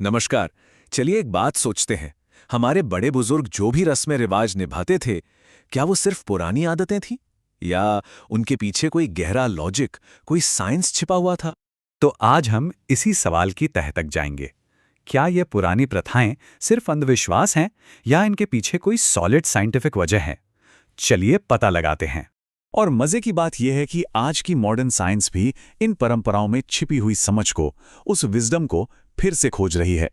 नमस्कार। चलिए एक बात सोचते हैं। हमारे बड़े बुजुर्ग जो भी रस्में रिवाज निभाते थे, क्या वो सिर्फ पुरानी आदतें थी या उनके पीछे कोई गहरा लॉजिक, कोई साइंस छिपा हुआ था? तो आज हम इसी सवाल की तह तक जाएंगे। क्या ये पुरानी प्रथाएं सिर्फ अंधविश्वास हैं या इनके पीछे कोई सॉलिड साइंटिफिक वजह है? चलिए पता लगाते हैं। और मजे की बात यह है कि आज की मॉडर्न साइंस भी इन परंपराओं में छिपी हुई समझ को, उस विजडम को फिर से खोज रही है।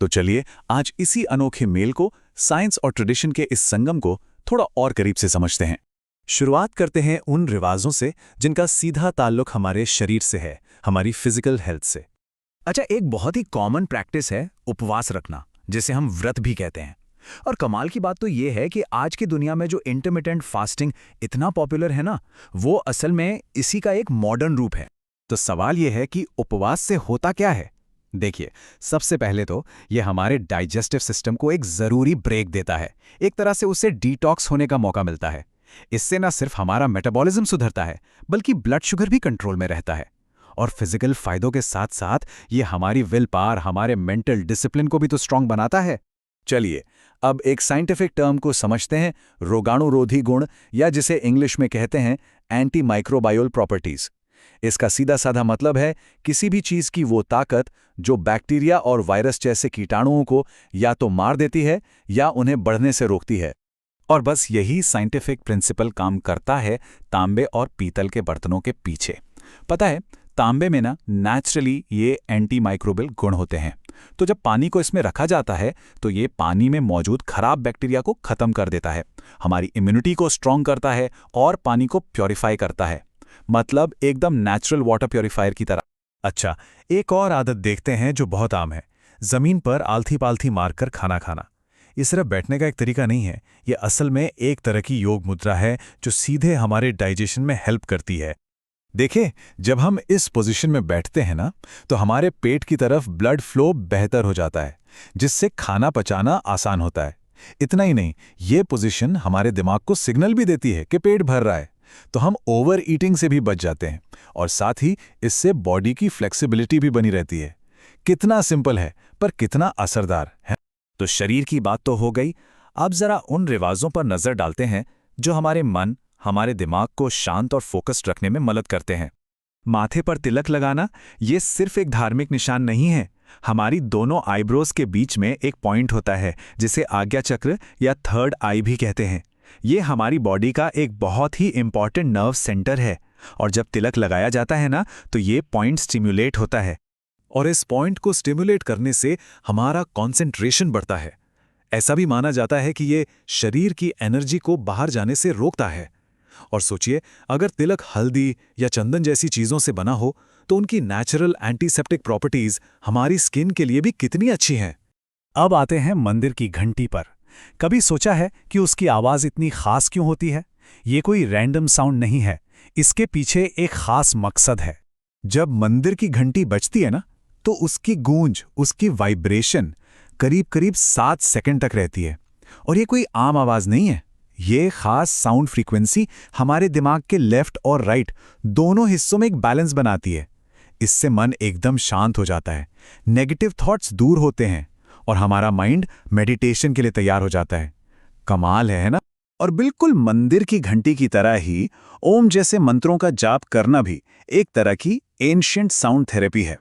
तो चलिए आज इसी अनोखे मेल को, साइंस और ट्रेडिशन के इस संगम को थोड़ा और करीब से समझते हैं। शुरुआत करते हैं उन रिवाजों से जिनका सीधा ताल्लुक हमारे शरीर से है, हमारी फिजिकल हेल्थ से। अच्छा, एक बहुत ही कॉमन प्रैक्टिस है उपवास रखना, जिसे हम व्रत भी कहते हैं। और कमाल की बात तो ये है कि आज की दुनिया में जो इंटरमिटेंट फास्टिंग इतना पॉपुलर है ना, वो असल में इसी का एक मॉडर्न रूप है। तो सवाल यह है कि उपवास से होता क्या है? देखिए, सबसे पहले तो ये हमारे डाइजेस्टिव सिस्टम को एक ज़रूरी ब्रेक देता है। एक तरह से उसे डिटॉक्स होने का मौका मिलता है। इससे न सिर्फ हमारा मेटाबॉलिज्म सुधरता है, बल्कि ब्लड शुगर भी कंट्रोल में रहता है। और फिजिकल फायदों के साथ साथ ये हमारी विल पावर, हमारे मेंटल डिसिप्लिन को भी तो स्ट्रांग बनाता है। चलिए अब एक साइंटिफिक टर्म को समझते हैं, रोगाणुरोधी गुण, या जिसे इंग्लिश में कहते हैं एंटी माइक्रोबायोल प्रॉपर्टीज। इसका सीधा साधा मतलब है किसी भी चीज की वो ताकत जो बैक्टीरिया और वायरस जैसे कीटाणुओं को या तो मार देती है या उन्हें बढ़ने से रोकती है। और बस यही साइंटिफिक प्रिंसिपल काम करता है तांबे और पीतल के बर्तनों के पीछे। पता है, तांबे में ना नेचुरली ये एंटी माइक्रोबियल गुण होते हैं। तो जब पानी को इसमें रखा जाता है तो ये पानी में मौजूद खराब बैक्टीरिया को खत्म कर देता है, हमारी इम्यूनिटी को स्ट्रांग करता है और पानी को प्योरीफाई करता है। मतलब एकदम नेचुरल वाटर प्योरीफायर की तरह। अच्छा, एक और आदत देखते हैं जो बहुत आम है, जमीन पर आलथी पालथी मारकर खाना खाना। ये सिर्फ बैठने का एक तरीका नहीं है, ये असल में एक तरह की योग मुद्रा है जो सीधे हमारे डाइजेशन में हेल्प करती है। देखिए, जब हम इस पोजीशन में बैठते हैं ना, तो हमारे पेट की तरफ ब्लड फ्लो बेहतर हो जाता है, जिससे खाना पचाना आसान होता है। इतना ही नहीं, ये पोजीशन हमारे दिमाग को सिग्नल भी देती है कि पेट भर रहा है, तो हम ओवर ईटिंग से भी बच जाते हैं। और साथ ही इससे बॉडी की फ्लेक्सिबिलिटी भी बनी रहती है। कितना सिंपल है, पर कितना असरदार है। तो शरीर की बात तो हो गई। अब जरा उन रिवाजों पर नजर डालते हैं जो हमारे मन, हमारे दिमाग को शांत और फोकस्ड रखने में मदद करते हैं। माथे पर तिलक लगाना ये सिर्फ एक धार्मिक निशान नहीं है। हमारी दोनों आईब्रोज के बीच में एक पॉइंट होता है जिसे आज्ञा चक्र या थर्ड आई भी कहते हैं। ये हमारी बॉडी का एक बहुत ही इंपॉर्टेंट नर्व सेंटर है। और जब तिलक लगाया जाता है ना, तो ये पॉइंट स्टिम्युलेट होता है। और इस पॉइंट को स्टिमुलेट करने से हमारा कॉन्सेंट्रेशन बढ़ता है। ऐसा भी माना जाता है कि ये शरीर की एनर्जी को बाहर जाने से रोकता है। और सोचिए, अगर तिलक हल्दी या चंदन जैसी चीजों से बना हो तो उनकी नेचुरल एंटीसेप्टिक प्रॉपर्टीज हमारी स्किन के लिए भी कितनी अच्छी हैं। अब आते हैं मंदिर की घंटी पर। कभी सोचा है कि उसकी आवाज इतनी खास क्यों होती है? ये कोई रैंडम साउंड नहीं है, इसके पीछे एक खास मकसद है। जब मंदिर की घंटी बजती है ना, तो उसकी गूंज, उसकी वाइब्रेशन करीब करीब 7 सेकंड तक रहती है। और ये कोई आम आवाज नहीं है। ये खास साउंड फ्रीक्वेंसी हमारे दिमाग के लेफ्ट और राइट दोनों हिस्सों में एक बैलेंस बनाती है। इससे मन एकदम शांत हो जाता है, नेगेटिव थॉट्स दूर होते हैं और हमारा माइंड मेडिटेशन के लिए तैयार हो जाता है। कमाल है ना? और बिल्कुल मंदिर की घंटी की तरह ही ओम जैसे मंत्रों का जाप करना भी एक तरह की एंशिएंट साउंड थेरेपी है।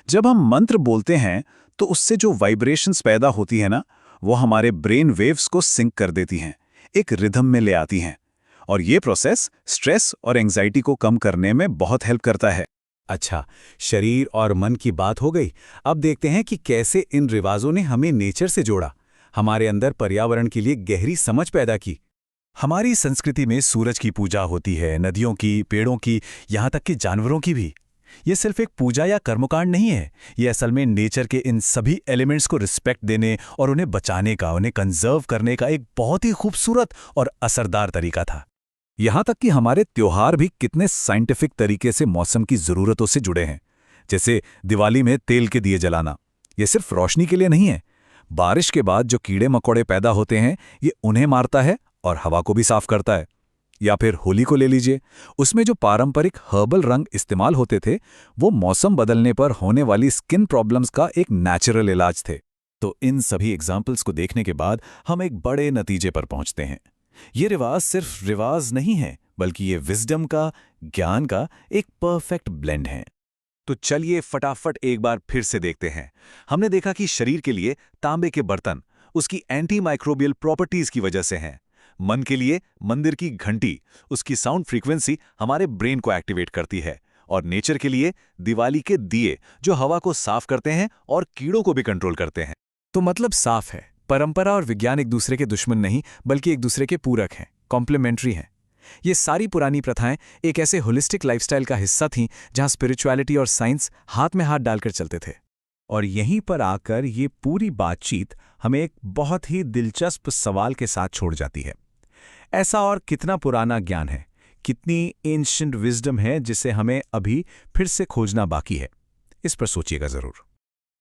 जब हम मंत्र बोलते हैं तो उससे जो वाइब्रेशंस पैदा होती है ना, वो हमारे ब्रेन वेव्स को सिंक कर देती हैं, एक रिदम में ले आती हैं। और ये प्रोसेस स्ट्रेस और एंजाइटी को कम करने में बहुत हेल्प करता है। अच्छा, शरीर और मन की बात हो गई। अब देखते हैं कि कैसे इन रिवाजों ने हमें नेचर से जोड़ा, हमारे अंदर पर्यावरण के लिए गहरी समझ पैदा की। हमारी संस्कृति में सूरज की पूजा होती है, नदियों की, पेड़ों की, यहाँ तक कि जानवरों की भी। ये सिर्फ एक पूजा या कर्मकांड नहीं है, ये असल में नेचर के इन सभी एलिमेंट्स को रिस्पेक्ट देने और उन्हें बचाने का, उन्हें कंजर्व करने का एक बहुत ही खूबसूरत और असरदार तरीका था। यहाँ तक कि हमारे त्योहार भी कितने साइंटिफिक तरीके से मौसम की ज़रूरतों से जुड़े हैं। जैसे दिवाली में तेल के दिए जलाना, ये सिर्फ रोशनी के लिए नहीं है। बारिश के बाद जो कीड़े मकोड़े पैदा होते हैं, ये उन्हें मारता है और हवा को भी साफ करता है। या फिर होली को ले लीजिए, उसमें जो पारंपरिक हर्बल रंग इस्तेमाल होते थे वो मौसम बदलने पर होने वाली स्किन प्रॉब्लम्स का एक नेचुरल इलाज थे। तो इन सभी एग्जाम्पल्स को देखने के बाद हम एक बड़े नतीजे पर पहुंचते हैं। ये रिवाज सिर्फ रिवाज नहीं है, बल्कि ये विजडम का, ज्ञान का एक परफेक्ट ब्लेंड है। तो चलिए फटाफट एक बार फिर से देखते हैं। हमने देखा कि शरीर के लिए तांबे के बर्तन उसकी एंटी माइक्रोबियल प्रॉपर्टीज की वजह से हैं। मन के लिए मंदिर की घंटी, उसकी साउंड फ्रीक्वेंसी हमारे ब्रेन को एक्टिवेट करती है। और नेचर के लिए दिवाली के दिए, जो हवा को साफ करते हैं और कीड़ों को भी कंट्रोल करते हैं। तो मतलब साफ है, परंपरा और विज्ञान एक दूसरे के दुश्मन नहीं, बल्कि एक दूसरे के पूरक हैं, कॉम्प्लीमेंट्री हैं। ये सारी पुरानी प्रथाएं एक ऐसे होलिस्टिक लाइफस्टाइल का हिस्सा थीं जहां स्पिरिचुअलिटी और साइंस हाथ में हाथ डालकर चलते थे। और यहीं पर आकर ये पूरी बातचीत हमें एक बहुत ही दिलचस्प सवाल के साथ छोड़ जाती है। ऐसा और कितना पुराना ज्ञान है, कितनी एंशिएंट विजडम है जिसे हमें अभी फिर से खोजना बाकी है? इस पर सोचिएगा जरूर।